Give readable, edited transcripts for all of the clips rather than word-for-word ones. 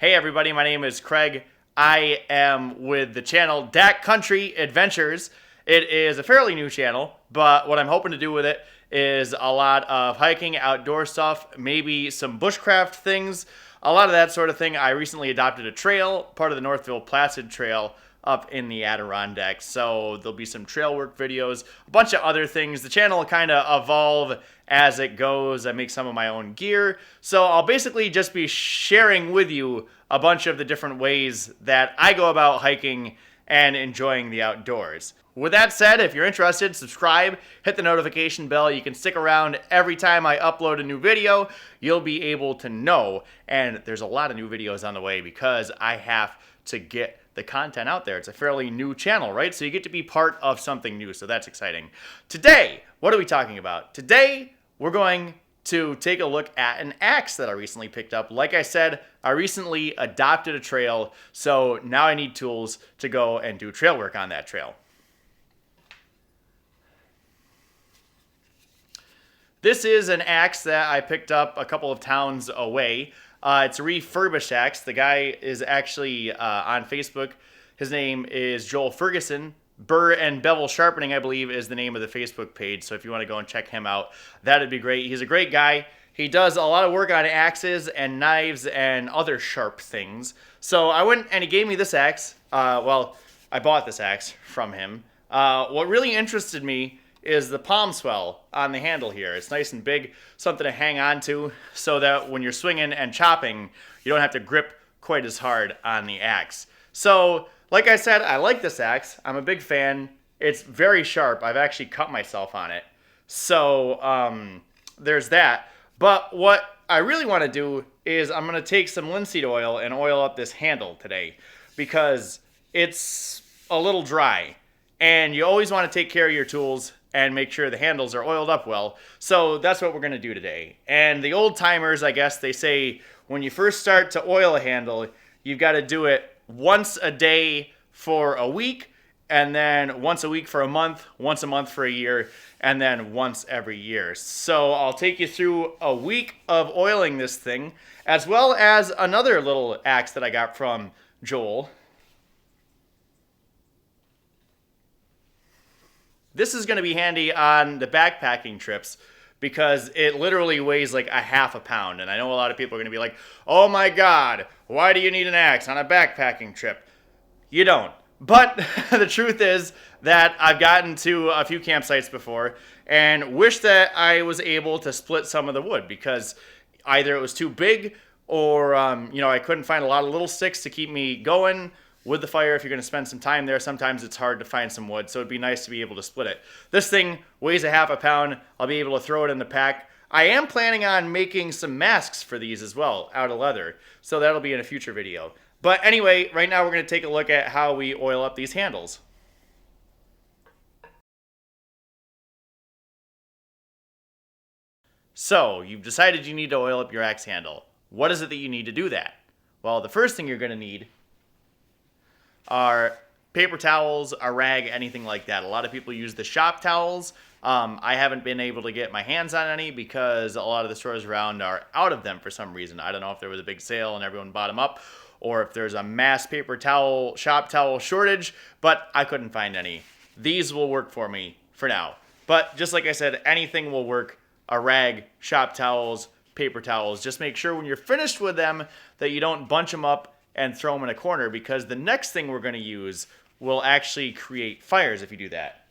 Hey everybody, my name is Craig. I am with the channel Dack Country Adventures. It is a fairly new channel, but what I'm hoping to do with it is a lot of hiking, outdoor stuff, maybe some bushcraft things, a lot of that sort of thing. I recently adopted a trail, part of the Northville Placid Trail up in the Adirondacks, so there'll be some trail work videos, a bunch of other things. The channel will kind of evolve as it goes. I make some of my own gear, so I'll basically just be sharing with you a bunch of the different ways that I go about hiking and enjoying the outdoors. With that said, if you're interested, subscribe, hit the notification bell. You can stick around every time I upload a new video. You'll be able to know, and there's a lot of new videos on the way because I have to get the content out there. It's a fairly new channel, right? So you get to be part of something new, so that's exciting. Today, what are we talking about? Today, we're going to take a look at an axe that I recently picked up. Like I said, I recently adopted a trail, so now I need tools to go and do trail work on that trail. This is an axe that I picked up a couple of towns away. It's a refurbished axe. The guy is actually on Facebook. His name is Joel Ferguson. Burr And Bevel Sharpening, I believe, is the name of the Facebook page. So if you want to go and check him out, that'd be great. He's a great guy. He does a lot of work on axes and knives and other sharp things. So I went and he gave me this axe. Well, I bought this axe from him. What really interested me is the palm swell on the handle here. It's nice and big, something to hang on to so that when you're swinging and chopping, you don't have to grip quite as hard on the axe. So, like I said, I like this axe. I'm a big fan. It's very sharp. I've actually cut myself on it. So, there's that. But what I really want to do is I'm going to take some linseed oil and oil up this handle today because it's a little dry. And you always want to take care of your tools and make sure the handles are oiled up well. So that's what we're going to do today. And the old timers, I guess, they say when you first start to oil a handle, you've got to do it once a day for a week, and then once a week for a month, once a month for a year, and then once every year. So I'll take you through a week of oiling this thing, as well as another little axe that I got from Joel. This is going to be handy on the backpacking trips because it literally weighs like a half a pound. And I know a lot of people are going to be like, oh my God, why do you need an axe on a backpacking trip? You don't. But the truth is that I've gotten to a few campsites before and wish that I was able to split some of the wood because either it was too big or, I couldn't find a lot of little sticks to keep me going with the fire. If you're going to spend some time there, sometimes it's hard to find some wood, so it'd be nice to be able to split it. This thing weighs a half a pound. I'll be able to throw it in the pack. I am planning on making some masks for these as well, out of leather, so that'll be in a future video. But anyway, right now we're going to take a look at how we oil up these handles. So, you've decided you need to oil up your axe handle. What is it that you need to do that? Well, the first thing you're going to need are paper towels, a rag, anything like that. A lot of people use the shop towels. I haven't been able to get my hands on any because a lot of the stores around are out of them for some reason. I don't know if there was a big sale and everyone bought them up or if there's a mass paper towel, shop towel shortage, but I couldn't find any. These will work for me for now. But just like I said, anything will work. A rag, shop towels, paper towels. Just make sure when you're finished with them that you don't bunch them up and throw them in a corner because the next thing we're going to use will actually create fires if you do that.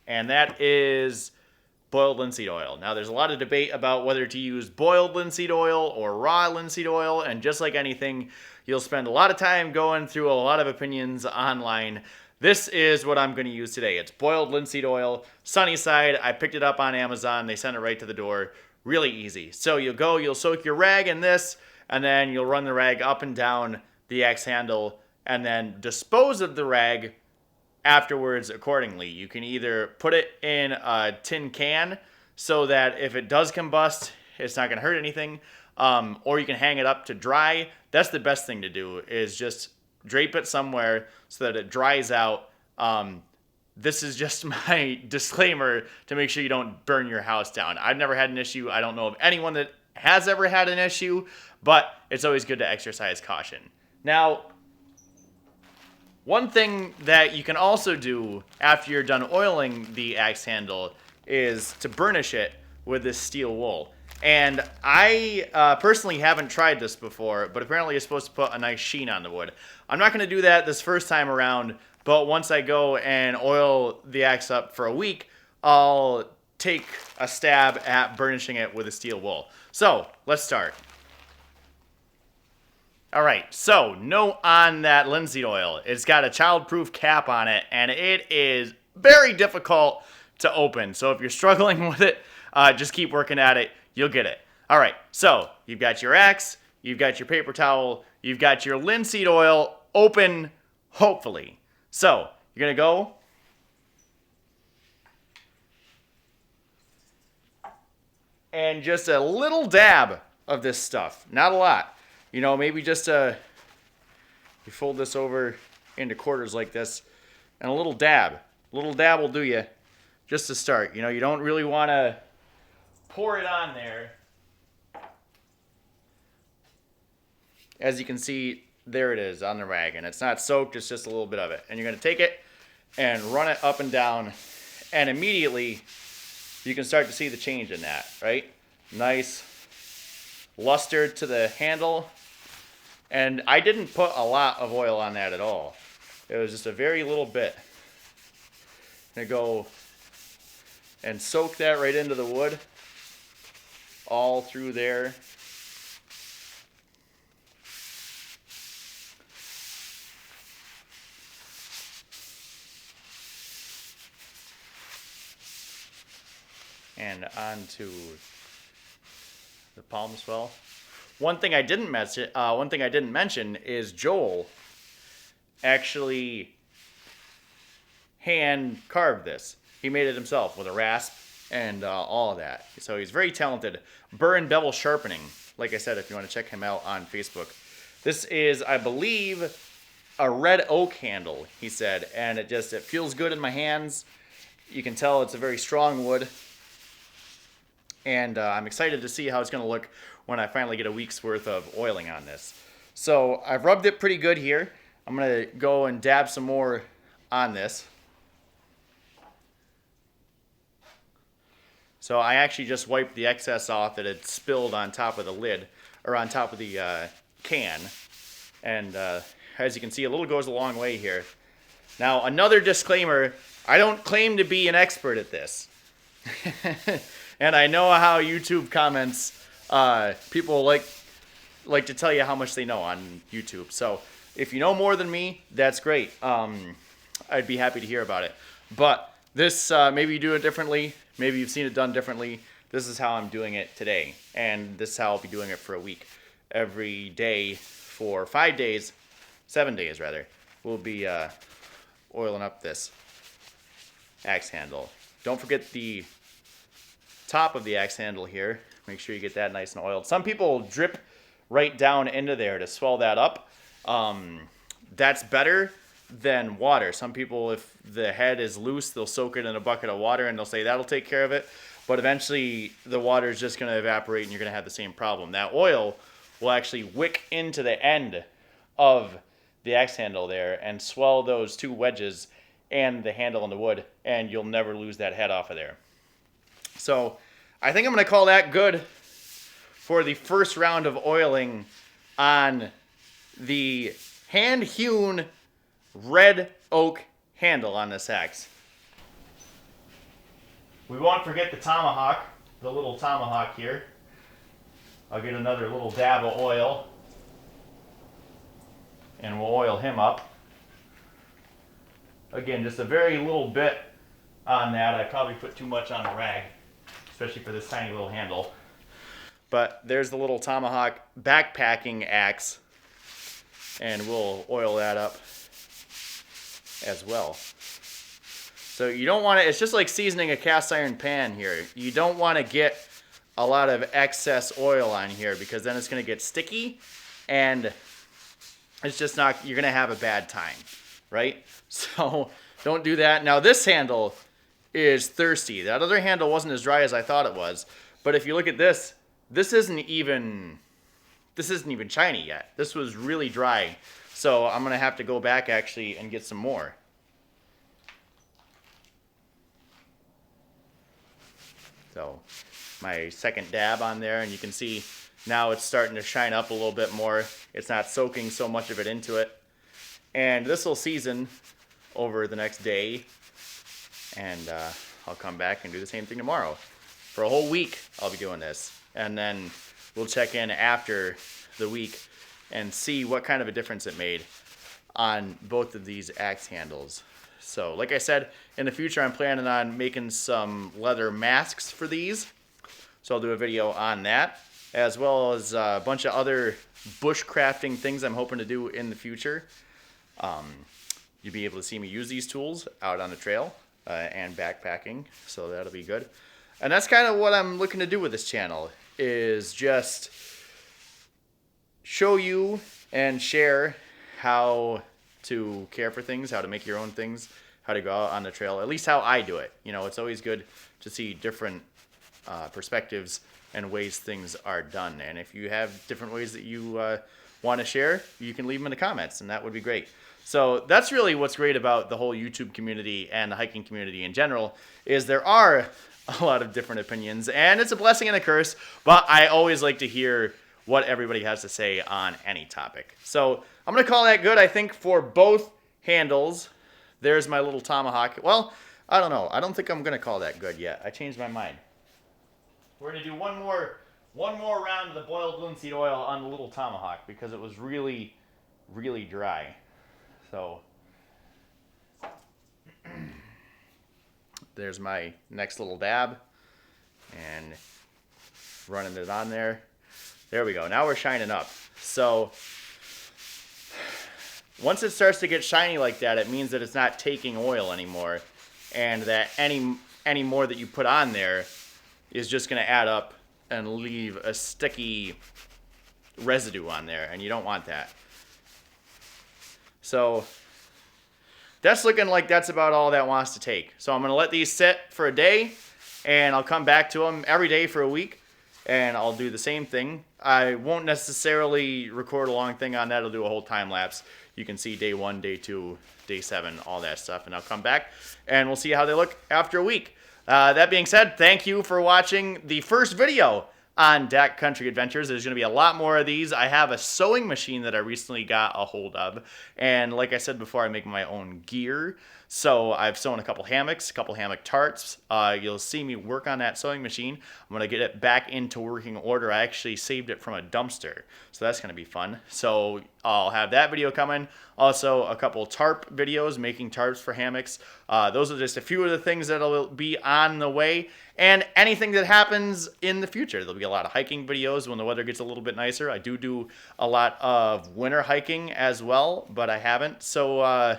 And that is boiled linseed oil. Now there's a lot of debate about whether to use boiled linseed oil or raw linseed oil, and just like anything, you'll spend a lot of time going through a lot of opinions online. This is what I'm going to use today. It's boiled linseed oil, Sunnyside. I picked it up on Amazon. They sent it right to the door. Really easy. So you'll soak your rag in this, and then you'll run the rag up and down the axe handle and then dispose of the rag afterwards accordingly. You can either put it in a tin can so that if it does combust, it's not going to hurt anything, or you can hang it up to dry. That's the best thing to do is just drape it somewhere so that it dries out. This is just my disclaimer to make sure you don't burn your house down. I've never had an issue. I don't know of anyone that has ever had an issue, but it's always good to exercise caution. Now, one thing that you can also do after you're done oiling the axe handle is to burnish it with this steel wool. And I personally haven't tried this before, but apparently it's supposed to put a nice sheen on the wood. I'm not going to do that this first time around, but once I go and oil the axe up for a week, I'll take a stab at burnishing it with a steel wool. So, let's start. Alright, so note on that linseed oil. It's got a child-proof cap on it, and it is very difficult to open. So if you're struggling with it, just keep working at it. You'll get it. Alright, so you've got your axe, you've got your paper towel, you've got your linseed oil open, hopefully. So, you're going to go and just a little dab of this stuff. Not a lot. You know, maybe just you fold this over into quarters like this, and a little dab. A little dab will do you just to start. You know, you don't really want to pour it on there. As you can see, there it is on the rag, and it's not soaked, it's just a little bit of it. And you're going to take it and run it up and down, and immediately you can start to see the change in that, right? Nice luster to the handle. And I didn't put a lot of oil on that at all. It was just a very little bit. I'm going to go and soak that right into the wood, all through there. And onto the palm as well. One thing I didn't mention is Joel actually hand carved this. He made it himself with a rasp and all of that. So he's very talented. Burr And Bevel Sharpening. Like I said, if you want to check him out on Facebook. This is, I believe, a red oak handle, he said. And it feels good in my hands. You can tell it's a very strong wood. And I'm excited to see how it's going to look when I finally get a week's worth of oiling on this. So I've rubbed it pretty good here. I'm going to go and dab some more on this. So I actually just wiped the excess off that had spilled on top of the lid, or on top of the can. And as you can see, a little goes a long way here. Now, another disclaimer, I don't claim to be an expert at this. And I know how YouTube comments, people like to tell you how much they know on YouTube. So if you know more than me, that's great. I'd be happy to hear about it. But this, maybe you do it differently. Maybe you've seen it done differently. This is how I'm doing it today. And this is how I'll be doing it for a week. Every day for 5 days, 7 days rather, we'll be oiling up this axe handle. Don't forget the top of the axe handle here. Make sure you get that nice and oiled. Some people drip right down into there to swell that up. That's better than water. Some people, if the head is loose, they'll soak it in a bucket of water and they'll say that'll take care of it. But eventually the water is just going to evaporate and you're going to have the same problem. That oil will actually wick into the end of the axe handle there and swell those two wedges and the handle and the wood, and you'll never lose that head off of there. So I think I'm going to call that good for the first round of oiling on the hand-hewn red oak handle on this axe. We won't forget the tomahawk, the little tomahawk here. I'll get another little dab of oil and we'll oil him up. Again, just a very little bit on that. I probably put too much on the rag, especially for this tiny little handle. But there's the little tomahawk backpacking axe, and we'll oil that up as well. So you don't want to, it's just like seasoning a cast iron pan here. You don't want to get a lot of excess oil on here because then it's going to get sticky and it's just not, you're going to have a bad time, right? So don't do that. Now this handle is thirsty. That other handle wasn't as dry as I thought it was. But if you look at this, this isn't even shiny yet. This was really dry. So I'm going to have to go back actually and get some more. So my second dab on there, and you can see now it's starting to shine up a little bit more. It's not soaking so much of it into it. And this will season over the next day. And I'll come back and do the same thing tomorrow. For a whole week, I'll be doing this. And then we'll check in after the week and see what kind of a difference it made on both of these axe handles. So, like I said, in the future, I'm planning on making some leather masks for these. So I'll do a video on that, as well as a bunch of other bushcrafting things I'm hoping to do in the future. You'll be able to see me use these tools out on the trail and backpacking, so that'll be good. And that's kind of what I'm looking to do with this channel, is just show you and share how to care for things, how to make your own things, how to go out on the trail, at least how I do it. You know, it's always good to see different perspectives and ways things are done. And if you have different ways that you want to share, you can leave them in the comments, and that would be great. So that's really what's great about the whole YouTube community and the hiking community in general, is there are a lot of different opinions, and it's a blessing and a curse, but I always like to hear what everybody has to say on any topic. So I'm going to call that good, I think, for both handles. There's my little tomahawk. Well, I don't know. I don't think I'm going to call that good yet. I changed my mind. We're going to do one more round of the boiled linseed oil on the little tomahawk because it was really, really dry. So there's my next little dab, and running it on there. There we go. Now we're shining up. So once it starts to get shiny like that, it means that it's not taking oil anymore, and that any more that you put on there is just going to add up and leave a sticky residue on there, and you don't want that. So that's looking like that's about all that wants to take. So I'm going to let these sit for a day, and I'll come back to them every day for a week, and I'll do the same thing. I won't necessarily record a long thing on that. I'll do a whole time lapse. You can see day 1, day 2, day 7, all that stuff, and I'll come back, and we'll see how they look after a week. That being said, thank you for watching the first video on Dack Country Adventures. There's going to be a lot more of these. I have a sewing machine that I recently got a hold of, and like I said before, I make my own gear. So I've sewn a couple hammocks, a couple hammock tarps. You'll see me work on that sewing machine. I'm going to get it back into working order. I actually saved it from a dumpster, so that's going to be fun. So I'll have that video coming. Also, a couple tarp videos, making tarps for hammocks. Those are just a few of the things that'll be on the way. And anything that happens in the future. There'll be a lot of hiking videos when the weather gets a little bit nicer. I do a lot of winter hiking as well, but I haven't. So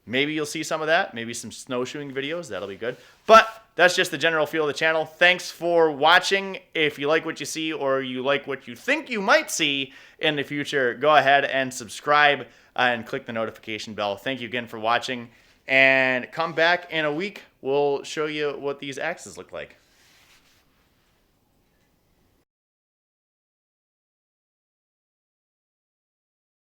maybe you'll see some of that. Maybe some snowshoeing videos. That'll be good. But that's just the general feel of the channel. Thanks for watching. If you like what you see, or you like what you think you might see in the future, go ahead and subscribe and click the notification bell. Thank you again for watching. And come back in a week. We'll show you what these axes look like.